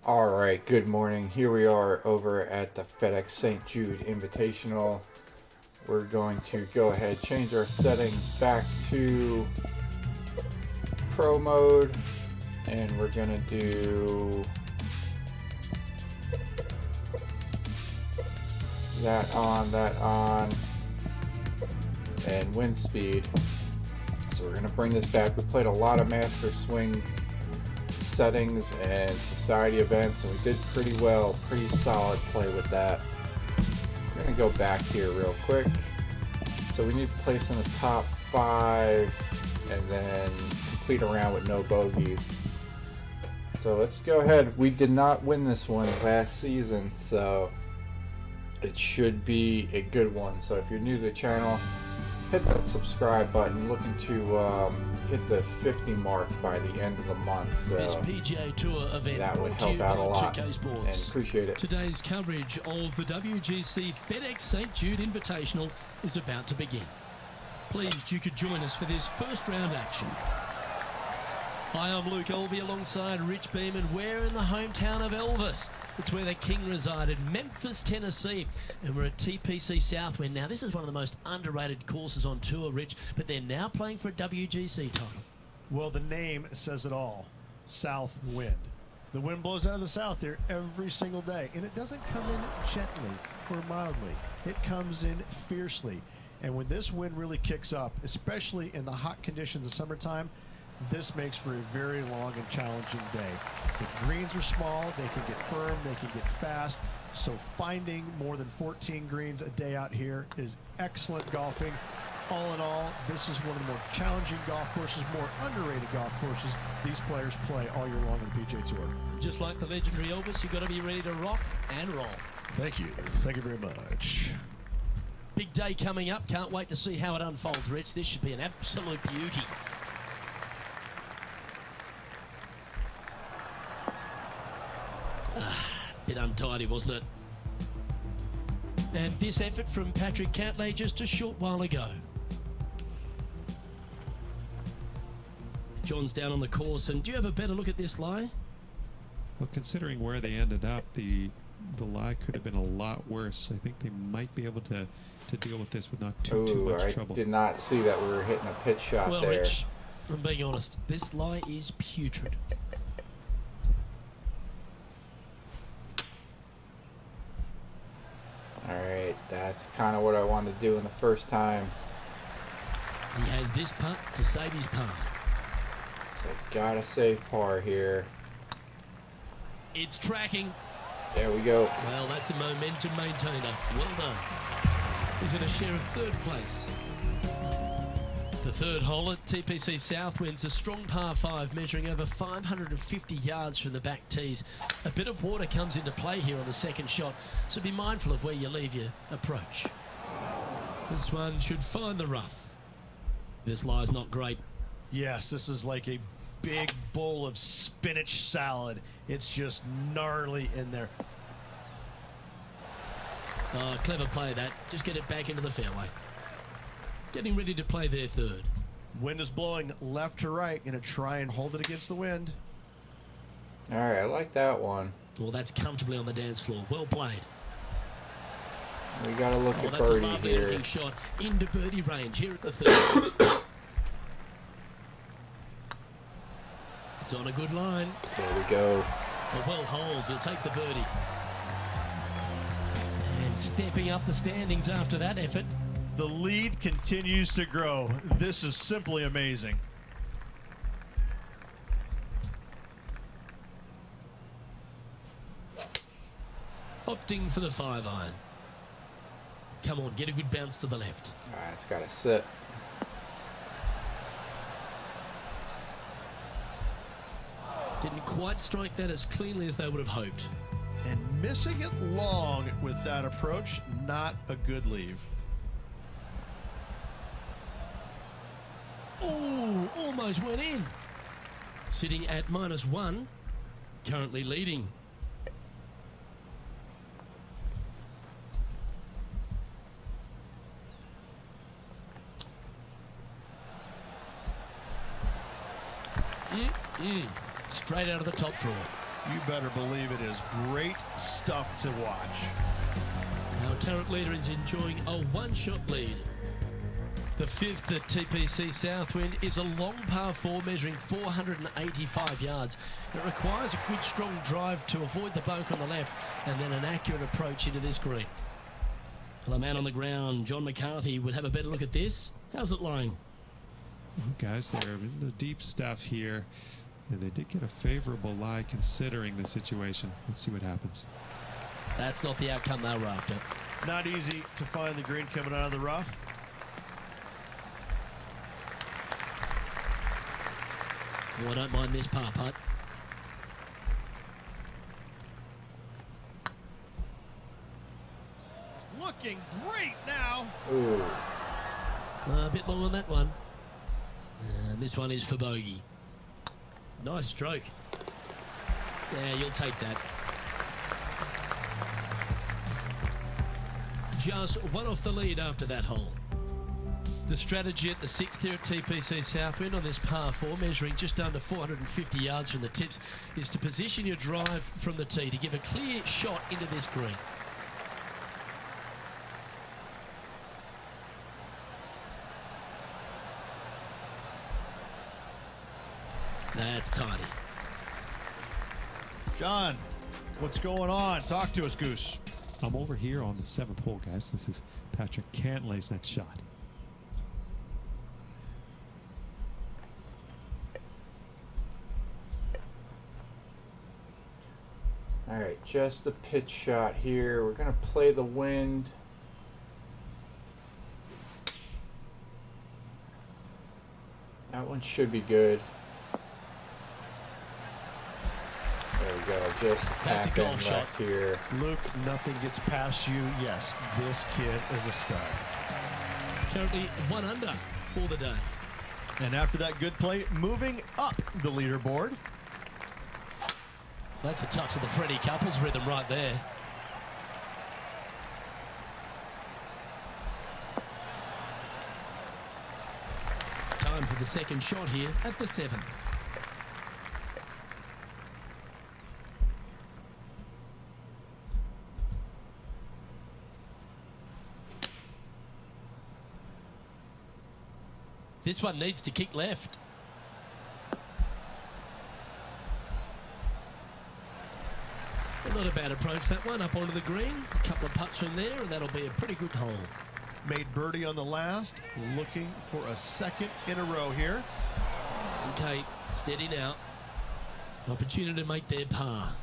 All right, good morning. Here we are over at the Fedex St. Jude Invitational. We're going to go ahead, change our settings back to Pro mode, and we're going to do that on, and wind speed. So we're going to bring this back. We played a lot of Master Swing settings and society events, and we did pretty well, pretty solid play with that. We're going to go back here real quick. So we need to place in the top 5 and then complete a round with no bogeys. So let's go ahead. We did not win this one last season, so it should be a good one. So if you're new to the channel, hit that subscribe button. Looking to hit the 50 mark by the end of the month. So this PGA Tour event that would brought to help you out by a lot, 2K Sports. and appreciate it. Today's coverage of the WGC Fedex St. Jude Invitational is about to begin. Pleased you could join us for this first round action. Hi, I'm Luke Elvey alongside Rich Beeman. We're in the hometown of Elvis. It's where the king resided, Memphis, Tennessee, and we're at TPC Southwind. Now, this is one of the most underrated courses on tour, Rich, but they're now playing for a WGC title. Well, the name says it all, Southwind. The wind blows out of the south here every single day, and it doesn't come in gently or mildly. It comes in fiercely. And when this wind really kicks up, especially in the hot conditions of summertime, this makes for a very long and challenging day. The greens are small, they can get firm, they can get fast, so finding more than 14 greens a day out here is excellent golfing. All in all, this is one of the more challenging golf courses, more underrated golf courses these players play all year long on the PGA Tour. Just like the legendary Elvis, you've got to be ready to rock and roll. Thank you very much. Big day coming up, can't wait to see how it unfolds, Rich. This should be an absolute beauty. Bit untidy, wasn't it? And this effort from Patrick Cantlay just a short while ago. John's down on the course, and do you have a better look at this lie? Well, considering where they ended up, the lie could have been a lot worse. I think they might be able to deal with this with not too much trouble. I did not see that we were hitting a pitch shot well, there. Rich, I'm being honest. This lie is putrid. Alright, that's kind of what I wanted to do in the first time. He has this putt to save his par. So gotta save par here. It's tracking. There we go. Well, that's a momentum maintainer. Well done. He's in a share of third place. The third hole at TPC Southwind's a strong par 5 measuring over 550 yards from the back tees. A bit of water comes into play here on the second shot, so be mindful of where you leave your approach. This one should find the rough. This lie's not great. Yes, this is like a big bowl of spinach salad. It's just gnarly in there. Oh, clever play that. Just get it back into the fairway. Getting ready to play their third. Wind is blowing left to right. Gonna try and hold it against the wind. Alright, I like that one. Well, that's comfortably on the dance floor. Well played. We gotta look at that's a birdie lovely here. looking shot into birdie range here at the third. It's on a good line. There we go. A well hold. He'll take the birdie. And stepping up the standings after that effort. The lead continues to grow. This is simply amazing. Opting for the 5-iron. Come on, get a good bounce to the left. Alright, it's gotta sit. Didn't quite strike that as cleanly as they would have hoped. And missing it long with that approach, not a good leave. Oh, almost went in. Sitting at -1, currently leading. Straight out of the top drawer. You better believe it is great stuff to watch. Our current leader is enjoying a one-shot lead. The fifth at TPC Southwind is a long par 4 measuring 485 yards. It requires a good strong drive to avoid the bunker on the left and then an accurate approach into this green. Well, a man on the ground, John McCarthy, would have a better look at this. How's it lying? Well, guys, they're in the deep stuff here, and they did get a favorable lie considering the situation. Let's see what happens. That's not the outcome they were after. Not easy to find the green coming out of the rough. Oh, I don't mind this par putt. Looking great now. Ooh. A bit long on that one. And this one is for bogey. Nice stroke. Yeah, you'll take that. Just one off the lead after that hole. The strategy at the sixth here at TPC Southwind on this par 4, measuring just under 450 yards from the tips, is to position your drive from the tee to give a clear shot into this green. That's tidy. John, what's going on? Talk to us, Goose. I'm over here on the 7th hole, guys. This is Patrick Cantlay's next shot. All right, just a pitch shot here. We're gonna play the wind. That one should be good. There we go. Just That's a tap golf in shot. left here. Luke, nothing gets past you. Yes, this kid is a stud. Currently 1 under for the day. And after that good play, moving up the leaderboard. That's a touch of the Freddie Couples rhythm right there. Time for the second shot here at the 7th. This one needs to kick left. Not a bad approach, that one, up onto the green. A couple of putts from there, and that'll be a pretty good hole. Made birdie on the last. Looking for a second in a row here. Okay, steady now. An opportunity to make their par.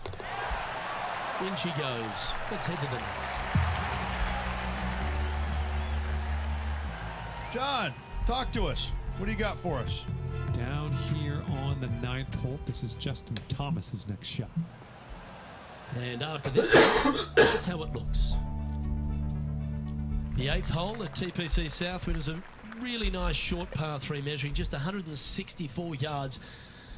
In she goes. Let's head to the next. John, talk to us. What do you got for us? Down here on the 9th hole, this is Justin Thomas's next shot. And after this one, that's how it looks. The 8th hole at TPC Southwind is a really nice short par 3 measuring just 164 yards.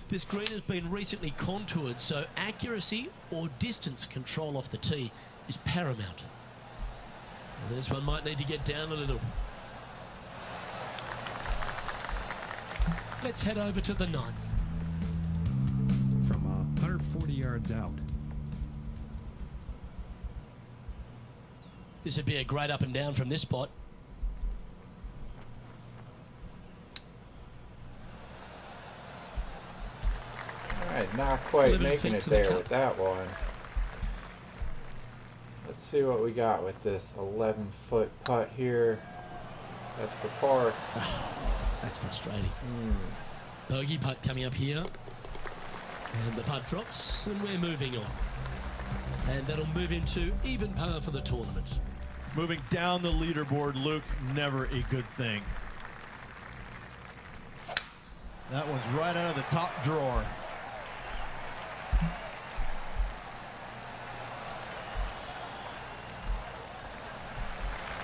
This green has been recently contoured, so accuracy or distance control off the tee is paramount. And this one might need to get down a little. Let's head over to the 9th. From 140 yards out. This would be a great up and down from this spot. All right, not quite 11 making feet it to the there cup. with that one. Let's see what we got with this 11-foot putt here. That's for par. That's frustrating. Bogey putt coming up here. And the putt drops, and we're moving on. And that'll move into even par for the tournament. Moving down the leaderboard, Luke, never a good thing. That one's right out of the top drawer.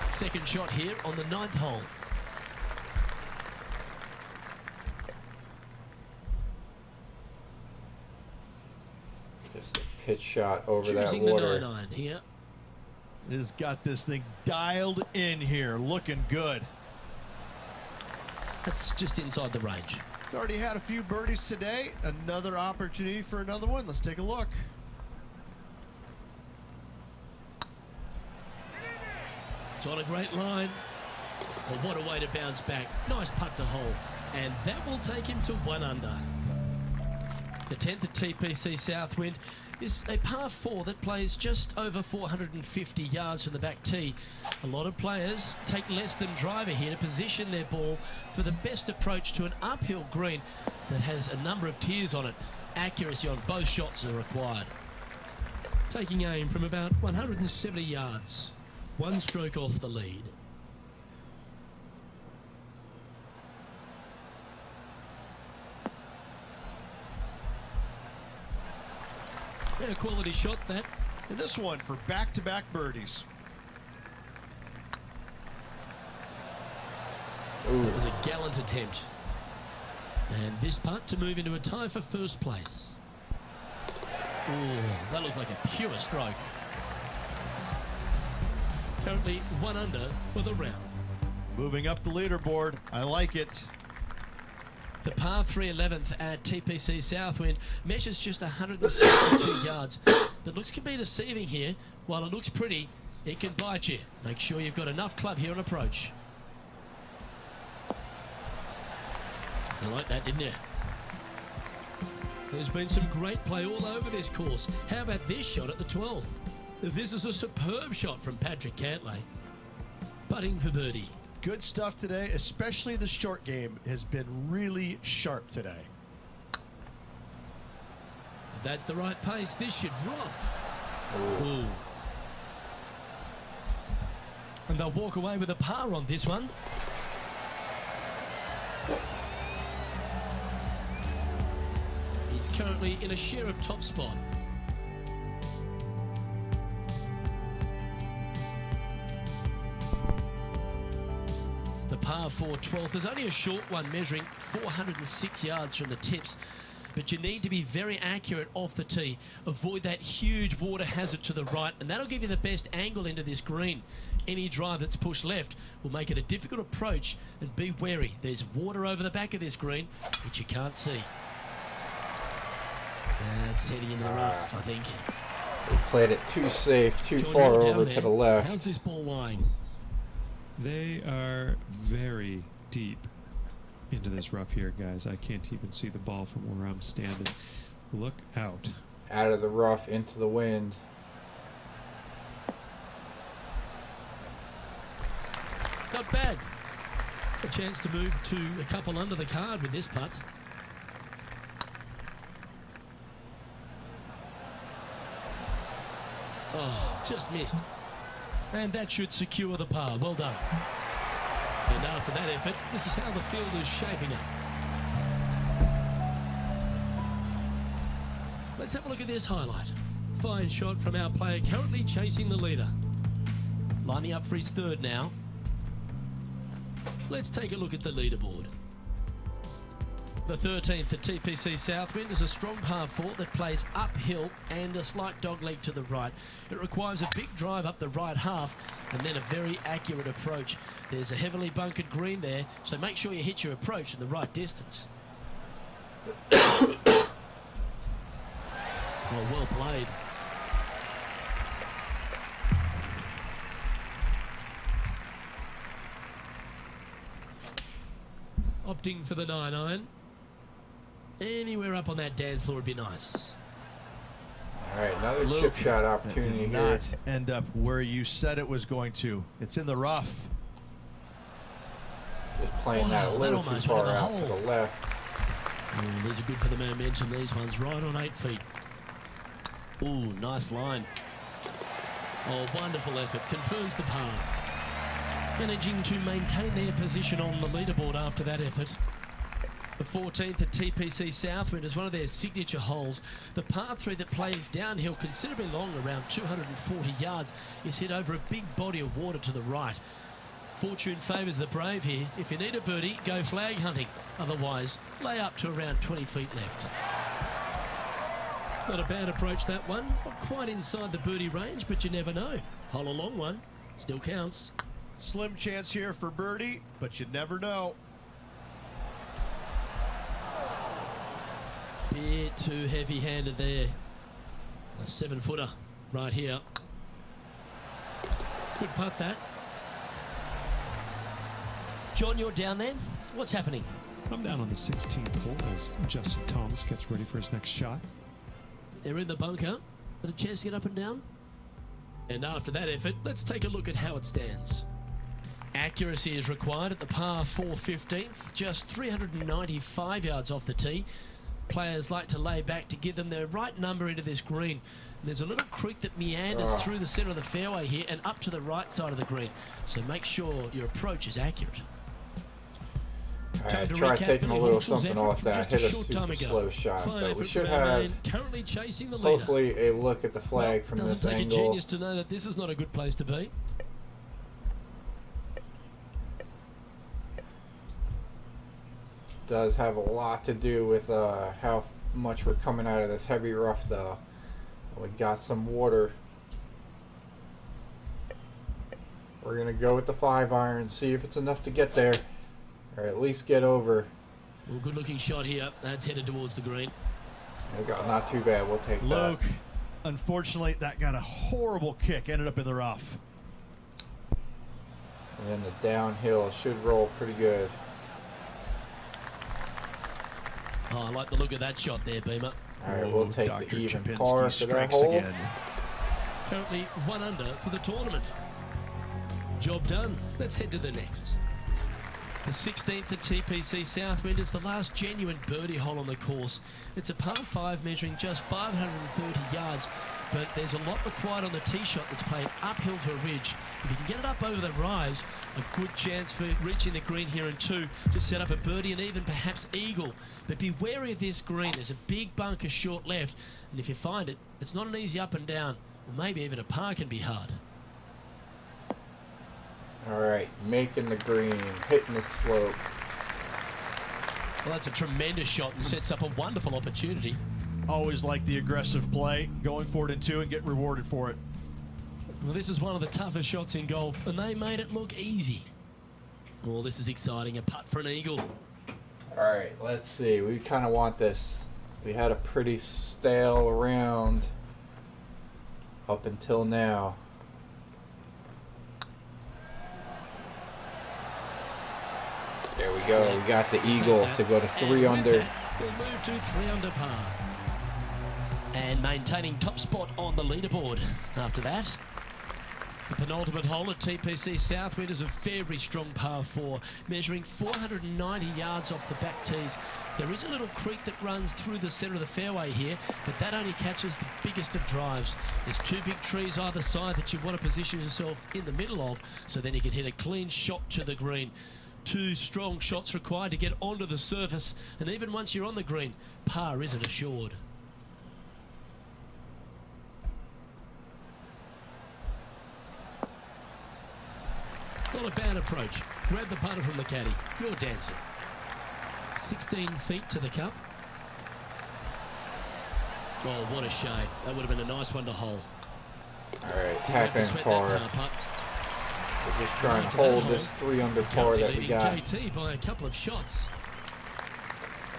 Second shot here on the 9th hole. Just a pitch shot over Choosing that the water. 9-9 here. Has got this thing dialed in here, looking good. That's just inside the range. Already had a few birdies today. Another opportunity for another one. Let's take a look. It's on a great line. Well, what a way to bounce back. Nice putt to hole. And that will take him to 1 under. The 10th at TPC Southwind is a par 4 that plays just over 450 yards from the back tee. A lot of players take less than driver here to position their ball for the best approach to an uphill green that has a number of tiers on it. Accuracy on both shots are required. Taking aim from about 170 yards. 1 stroke off the lead. And a quality shot that. And this one for back-to-back birdies. Ooh. That was a gallant attempt. And this putt to move into a tie for first place. Ooh, that looks like a pure stroke. Currently 1 under for the round. Moving up the leaderboard. I like it. The par 3 11th at TPC Southwind measures just 162 yards. But looks can be deceiving here. While it looks pretty, it can bite you. Make sure you've got enough club here on approach. You like that, didn't you? There's been some great play all over this course. How about this shot at the 12th? This is a superb shot from Patrick Cantlay. Putting for birdie. Good stuff today, especially the short game has been really sharp today. If that's the right pace, this should drop. Ooh. And they'll walk away with a par on this one. He's currently in a share of top spot. The par 4 12th is only a short one, measuring 406 yards from the tips. But you need to be very accurate off the tee. Avoid that huge water hazard to the right, and that'll give you the best angle into this green. Any drive that's pushed left will make it a difficult approach, and be wary. There's water over the back of this green, which you can't see. That's heading into the rough, I think. They played it too safe, too John, far you're down over there. to the left. How's this ball lying? They are very deep into this rough here, guys. I can't even see the ball from where I'm standing. Look out. Out of the rough, into the wind. Not bad. A chance to move to a couple under the card with this putt. Oh, just missed. And that should secure the par. Well done. And after that effort, this is how the field is shaping up. Let's have a look at this highlight. Fine shot from our player currently chasing the leader. Lining up for his third now. Let's take a look at the leaderboard. The 13th at TPC Southwind is a strong par 4 that plays uphill and a slight dogleg to the right. It requires a big drive up the right half and then a very accurate approach. There's a heavily bunkered green there, so make sure you hit your approach in the right distance. Oh, well played. Opting for the 9-iron. Anywhere up on that dance floor would be nice. All right, another Luke, chip shot that opportunity did here. not end up where you said it was going to. It's in the rough. Just playing that a Wow, little that too almost far went in the out to hole. the left. Ooh, these are good for the momentum, these ones. Right on 8 feet. Ooh, nice line. Oh, wonderful effort. Confirms the par. Managing to maintain their position on the leaderboard after that effort. The 14th at TPC Southwind is one of their signature holes. The par 3 that plays downhill considerably long, around 240 yards, is hit over a big body of water to the right. Fortune favours the brave here. If you need a birdie, go flag hunting. Otherwise, lay up to around 20 feet left. Not a bad approach, that one. Not quite inside the birdie range, but you never know. Hole a long one. Still counts. Slim chance here for birdie, but you never know. bit too heavy-handed there. A 7-footer right here. Good putt that. John, you're down there. What's happening? I'm down on the 16th hole as Justin Thomas gets ready for his next shot. They're in the bunker. Got a chance to get up and down. And after that effort, let's take a look at how it stands. Accuracy is required at the par 4 15th, just 395 yards off the tee. Players like to lay back to give them their right number into this green. And there's a little creek that meanders through the centre of the fairway here and up to the right side of the green. So make sure your approach is accurate. I tried taking a little something off that. Hit a super slow shot, but we should have currently chasing the leader. hopefully a look at the flag from this doesn't take angle. a genius to know that this is not a good place to be. Does have a lot to do with how much we're coming out of this heavy rough, though. We got some water. We're gonna go with the 5-iron, see if it's enough to get there, or at least get over. Well, good looking shot here. That's headed towards the green. We got not too bad. We'll take Luke, that. unfortunately, that got a horrible kick. Ended up in the rough. And then the downhill should roll pretty good. Oh, I like the look of that shot there, Beamer. All right, we'll take Dr. the even Chapinski par for that strikes hole. again. Currently 1 under for the tournament. Job done. Let's head to the next. The 16th at TPC Southwind is the last genuine birdie hole on the course. It's a par 5 measuring just 530 yards, but there's a lot required on the tee shot that's played uphill to a ridge. If you can get it up over the rise, a good chance for reaching the green here in 2 to set up a birdie and even perhaps eagle. But be wary of this green. There's a big bunker short left, and if you find it, it's not an easy up and down, or maybe even a par can be hard. All right, making the green, hitting the slope. Well, that's a tremendous shot and sets up a wonderful opportunity. Always like the aggressive play, going for it in 2 and get rewarded for it. Well, this is one of the toughest shots in golf, and they made it look easy. Well, this is exciting. A putt for an eagle. All right, let's see. We kind of want this. We had a pretty stale round up until now. There we go. We got the eagle to go to 3 under. We'll move to 3 under par. And maintaining top spot on the leaderboard after that. The penultimate hole at TPC Southwind is a very strong par 4, measuring 490 yards off the back tees. There is a little creek that runs through the centre of the fairway here, but that only catches the biggest of drives. There's 2 big trees either side that you want to position yourself in the middle of, so then you can hit a clean shot to the green. 2 strong shots required to get onto the surface, and even once you're on the green, par isn't assured. Not a bad approach. Grab the putter from the caddy. You're dancing. 16 feet to the cup. Oh, what a shame. That would have been a nice one to hole. All right, Didn't have tap to in sweat par. that putt. We're just trying to After that hold hole, this 3 under par currently that we leading got. JT by a couple of shots.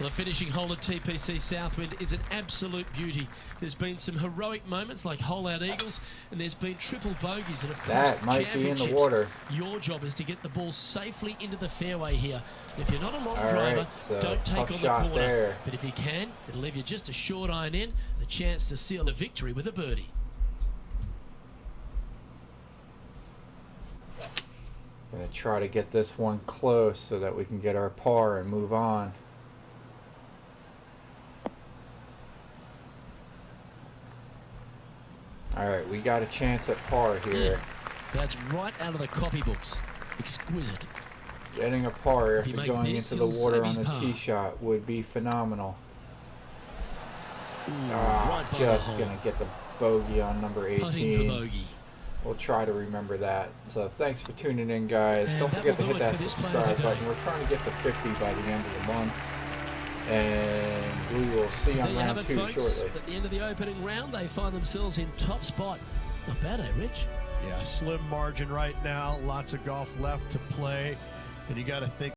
Well, the finishing hole at TPC Southwind is an absolute beauty. There's been some heroic moments like hole-out eagles, and there's been triple bogeys, and of course, That might be in the championships. water. Your job is to get the ball safely into the fairway here. If you're not a long All driver, right, so don't take tough on the shot corner. there. But if you can, it'll leave you just a short iron in and a chance to seal the victory with a birdie. Gonna try to get this one close so that we can get our par and move on. All right, we got a chance at par here. That's right out of the copybooks. Exquisite. Getting a par If he after makes going this, into the he'll water save on his the par. tee shot would be phenomenal. Ooh, Ah, right by just the hole. gonna get the bogey on number Putting for 18. bogey. We'll try to remember that. So thanks for tuning in, guys. And Don't that forget to will hit do it that for this subscribe player today. button. We're trying to get to 50 by the end of the month. And we will see you There on you have round it, 2 folks. shortly. At the end of the opening round, they find themselves in top spot. Not bad, eh, Rich? Yeah, slim margin right now. Lots of golf left to play. And you got to think